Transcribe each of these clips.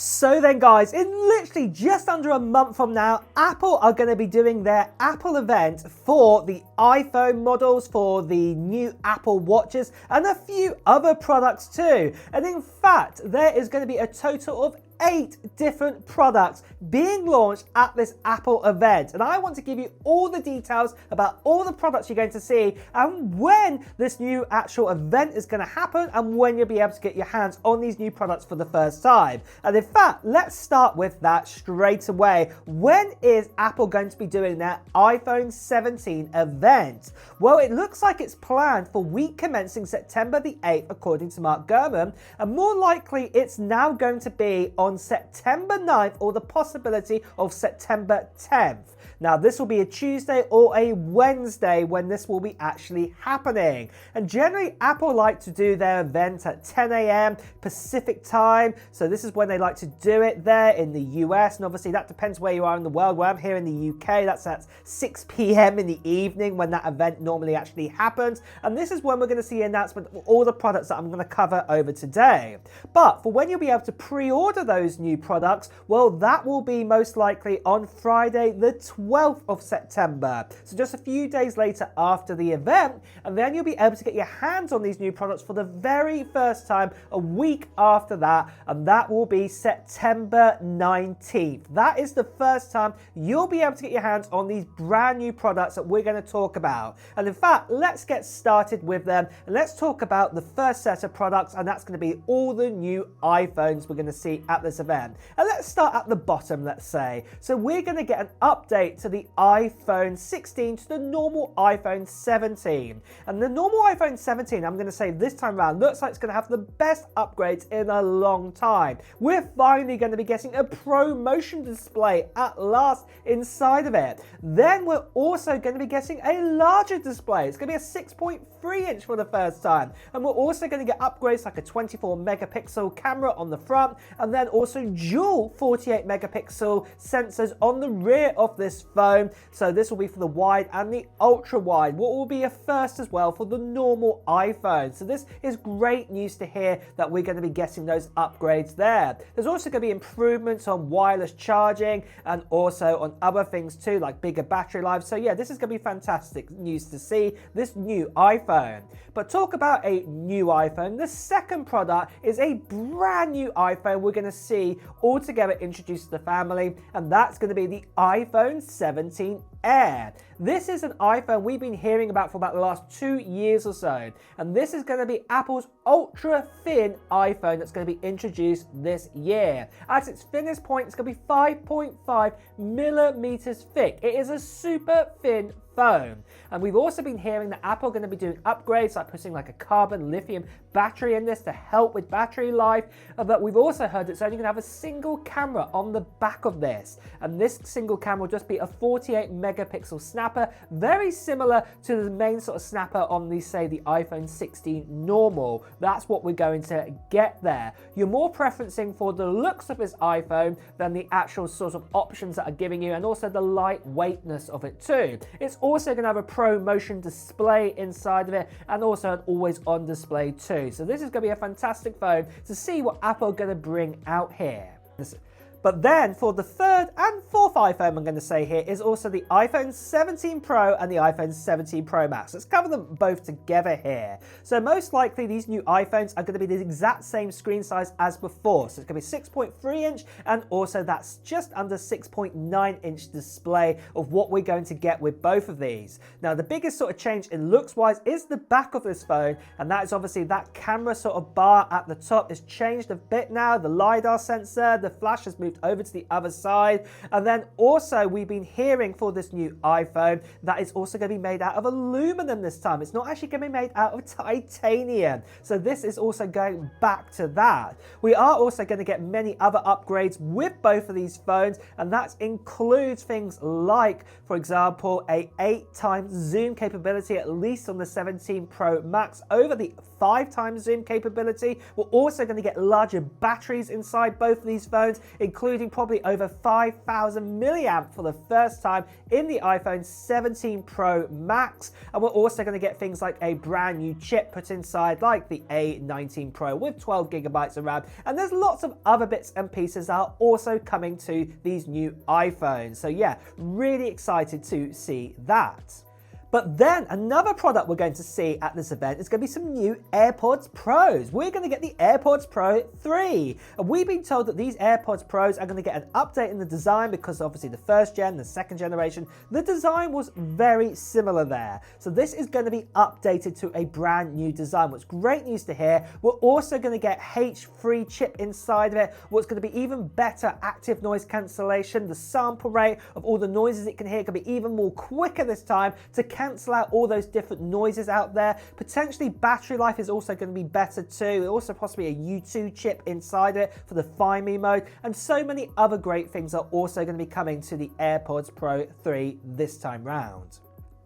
So then guys, in literally just under a month from now, Apple are going to be doing their Apple event for the iPhone models, for the new Apple Watches, and a few other products too. And in fact, there is going to be a total of 8 different products being launched at this Apple event. And I want to give you all the details about all the products you're going to see and when this new actual event is going to happen and when you'll be able to get your hands on these new products for the first time. And in fact, let's start with that straight away. When is Apple going to be doing their iPhone 17 event? Well, it looks like it's planned for week commencing September the 8th, according to Mark Gurman, and more likely it's now going to be on September 9th or the possibility of September 10th. Now, this will be a Tuesday or a Wednesday when this will be actually happening. And generally, Apple like to do their event at 10 a.m. Pacific time. So this is when they like to do it there in the US. And obviously, that depends where you are in the world. Where I'm here in the UK, that's at 6 p.m. in the evening when that event normally actually happens. And this is when we're going to see an announcement of all the products that I'm going to cover over today. But for when you'll be able to pre-order those new products, well, that will be most likely on Friday the 12th of September. So just a few days later after the event, and then you'll be able to get your hands on these new products for the very first time a week after that, and that will be September 19th. That is the first time you'll be able to get your hands on these brand new products that we're going to talk about. And in fact, let's get started with them, and let's talk about the first set of products, and that's going to be all the new iPhones we're going to see at this event. And let's start at the bottom, let's say. So we're going to get an update to the iPhone 16 to the normal iPhone 17. And the normal iPhone 17, I'm going to say this time around, looks like it's going to have the best upgrades in a long time. We're finally going to be getting a Pro Motion display at last inside of it. Then we're also going to be getting a larger display. It's going to be a 6.3 inch for the first time. And we're also going to get upgrades like a 24 megapixel camera on the front, and then also dual 48 megapixel sensors on the rear of this phone. So this will be for the wide and the ultra wide, what will be a first as well for the normal iPhone. So this is great news to hear that we're going to be getting those upgrades there. There's also going to be improvements on wireless charging and also on other things too, like bigger battery life. So yeah, this is going to be fantastic news to see this new iPhone. But talk about a new iPhone, the second product is a brand new iPhone we're going to see all together introduced to the family, and that's going to be the iPhone 17 Air. This is an iPhone we've been hearing about for about the last 2 years or so, and this is going to be Apple's ultra thin iPhone that's going to be introduced this year. At its thinnest point, it's going to be 5.5 millimeters thick. It is a super thin phone. And we've also been hearing that Apple are going to be doing upgrades like putting like a carbon lithium battery in this to help with battery life, but we've also heard it's only going to have a single camera on the back of this, and this single camera will just be a 48 megapixel snapper, very similar to the main sort of snapper on the, say, the iPhone 16 normal. That's what we're going to get there. You're more preferencing for the looks of this iPhone than the actual sort of options that are giving you, and also the lightweightness of it too. It's also going to have a Pro Motion display inside of it, and also an always-on display too. So this is going to be a fantastic phone to see what Apple are going to bring out here. But then for the third and fourth iPhone I'm going to say here is also the iPhone 17 Pro and the iPhone 17 Pro Max. Let's cover them both together here. So most likely these new iPhones are going to be the exact same screen size as before. So it's going to be 6.3 inch, and also that's just under 6.9 inch display of what we're going to get with both of these. Now the biggest sort of change in looks wise is the back of this phone, and that is obviously that camera sort of bar at the top is changed a bit now. The LiDAR sensor, the flash has moved over to the other side, and then also we've been hearing for this new iPhone that it's also going to be made out of aluminum this time. It's not actually going to be made out of titanium, so this is also going back to that. We are also going to get many other upgrades with both of these phones, and that includes things like, for example, a 8 times zoom capability at least on the 17 Pro Max over the 5 times zoom capability. We're also going to get larger batteries inside both of these phones, including including probably over 5,000 milliamp for the first time in the iPhone 17 Pro Max. And we're also going to get things like a brand new chip put inside, like the A19 Pro with 12 gigabytes of RAM. And there's lots of other bits and pieces that are also coming to these new iPhones. So yeah, really excited to see that. But then another product we're going to see at this event is going to be some new AirPods Pros. We're going to get the AirPods Pro 3. And we've been told that these AirPods Pros are going to get an update in the design because obviously the first gen, the second generation, the design was very similar there. So this is going to be updated to a brand new design. What's great news to hear, we're also going to get H3 chip inside of it. What's going to be even better active noise cancellation. The sample rate of all the noises it can hear can be even more quicker this time to cancel out all those different noises out there. Potentially battery life is also going to be better too. Also possibly a U2 chip inside it for the Find Me mode, and so many other great things are also going to be coming to the AirPods Pro 3 this time round.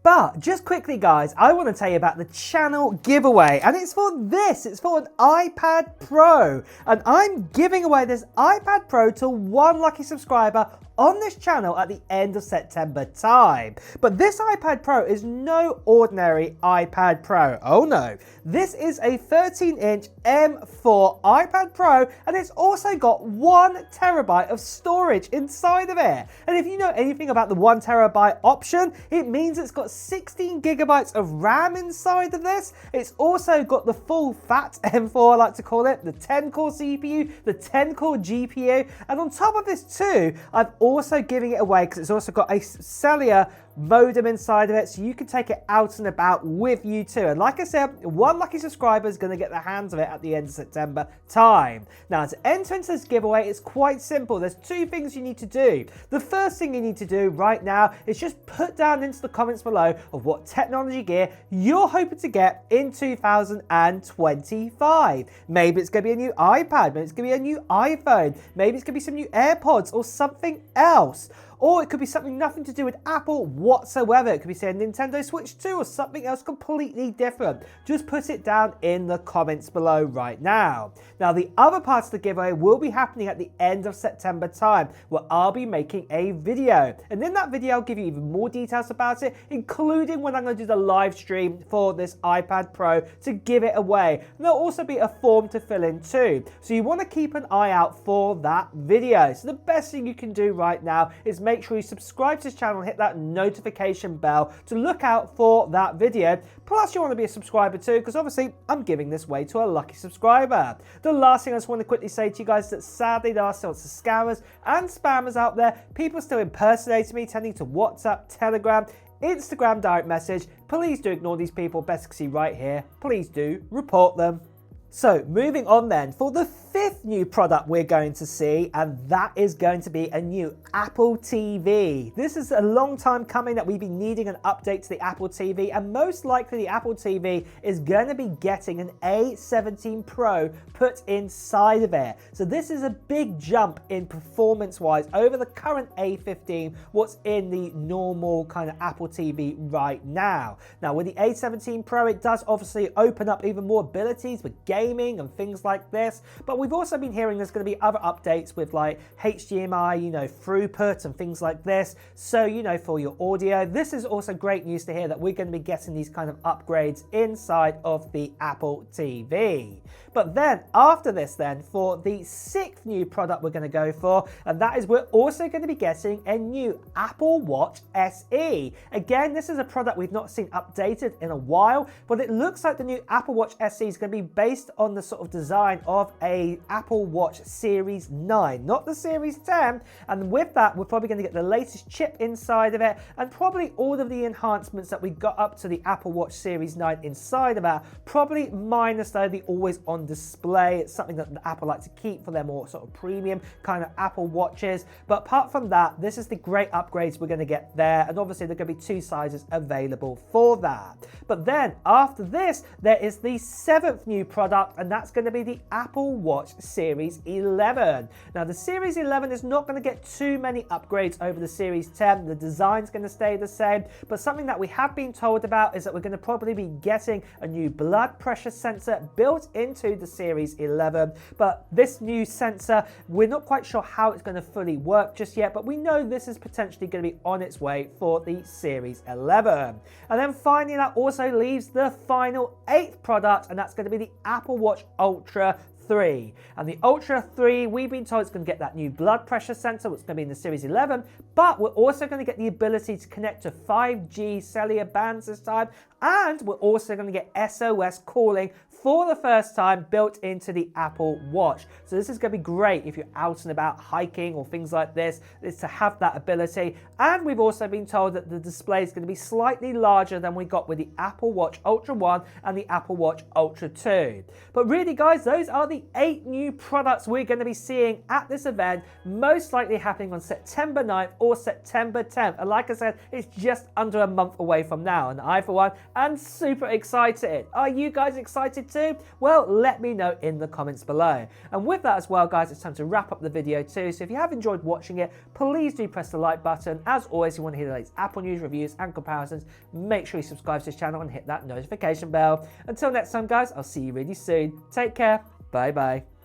But just quickly guys, I want to tell you about the channel giveaway, and it's for this, it's for an iPad Pro, and I'm giving away this iPad Pro to one lucky subscriber on this channel at the end of September time. But this iPad Pro is no ordinary iPad Pro. Oh no. This is a 13-inch M4 iPad Pro, and it's also got 1 terabyte of storage inside of it. And if you know anything about the 1 terabyte option, it means it's got 16 gigabytes of RAM inside of this. It's also got the full fat M4, I like to call it, the 10-core CPU, the 10-core GPU, and on top of this too, I've also giving it away because it's also got a cellular modem inside of it, so you can take it out and about with you too. And like I said, one lucky subscriber is going to get their hands of it at the end of September time. Now, to enter into this giveaway, it's quite simple. There's 2 things you need to do. The first thing you need to do right now is just put down into the comments below of what technology gear you're hoping to get in 2025. Maybe it's going to be a new iPad, maybe it's going to be a new iPhone, maybe it's going to be some new AirPods or something else. Or it could be something nothing to do with Apple whatsoever. It could be, say, a Nintendo Switch 2 or something else completely different. Just put it down in the comments below right now. Now, the other parts of the giveaway will be happening at the end of September time, where I'll be making a video. And in that video, I'll give you even more details about it, including when I'm going to do the live stream for this iPad Pro to give it away. And there'll also be a form to fill in too. So you want to keep an eye out for that video. So the best thing you can do right now is make sure you subscribe to this channel and hit that notification bell to look out for that video. Plus, you want to be a subscriber too, because obviously I'm giving this away to a lucky subscriber. The last thing I just want to quickly say to you guys is that sadly there are still some scammers and spammers out there. People still impersonating me, tending to WhatsApp, Telegram, Instagram direct message. Please do ignore these people. Best to see right here. Please do report them. So moving on then, for the 5th new product we're going to see, and that is going to be a new Apple TV. This is a long time coming that we've been needing an update to the Apple TV, and most likely the Apple TV is going to be getting an A17 Pro put inside of it. So this is a big jump in performance-wise over the current A15, what's in the normal kind of Apple TV right now. Now with the A17 Pro, it does obviously open up even more abilities with gaming and things like this, but we've also been hearing there's going to be other updates with like HDMI, throughput and things like this. So, for your audio, this is also great news to hear that we're going to be getting these kind of upgrades inside of the Apple TV. But then after this then, for the 6th new product we're going to go for, and that is we're also going to be getting a new Apple Watch SE. Again, this is a product we've not seen updated in a while, but it looks like the new Apple Watch SE is going to be based on the sort of design of a Apple Watch Series 9, not the Series 10. And with that, we're probably going to get the latest chip inside of it, and probably all of the enhancements that we got up to the Apple Watch Series 9 inside of that, probably minus though the always on display. It's something that Apple like to keep for their more sort of premium kind of Apple Watches. But apart from that, this is the great upgrades we're going to get there, and obviously there are going to be 2 sizes available for that. But then after this, there is the 7th new product, and that's going to be the Apple Watch Series 11. Now the Series 11 is not going to get too many upgrades over the Series 10. The design's going to stay the same, but something that we have been told about is that we're going to probably be getting a new blood pressure sensor built into to the Series 11. But this new sensor, we're not quite sure how it's going to fully work just yet, but we know this is potentially going to be on its way for the Series 11. And then finally, that also leaves the final 8th product, and that's going to be the Apple Watch Ultra 3. And the Ultra 3, we've been told it's going to get that new blood pressure sensor, which is going to be in the Series 11, but we're also going to get the ability to connect to 5G cellular bands this time, and we're also going to get SOS calling for the first time built into the Apple Watch. So this is going to be great if you're out and about hiking or things like this, is to have that ability. And we've also been told that the display is going to be slightly larger than we got with the Apple Watch Ultra 1 and the Apple Watch Ultra 2. But really, guys, those are the 8 new products we're going to be seeing at this event, most likely happening on September 9th or September 10th. And like I said, it's just under a month away from now, and I, for one, am super excited. Are you guys excited too? Well, let me know in the comments below. And with that as well, guys, it's time to wrap up the video too. So if you have enjoyed watching it, please do press the like button. As always, if you want to hear the latest Apple news, reviews and comparisons, make sure you subscribe to this channel and hit that notification bell. Until next time, guys, I'll see you really soon. Take care. Bye bye.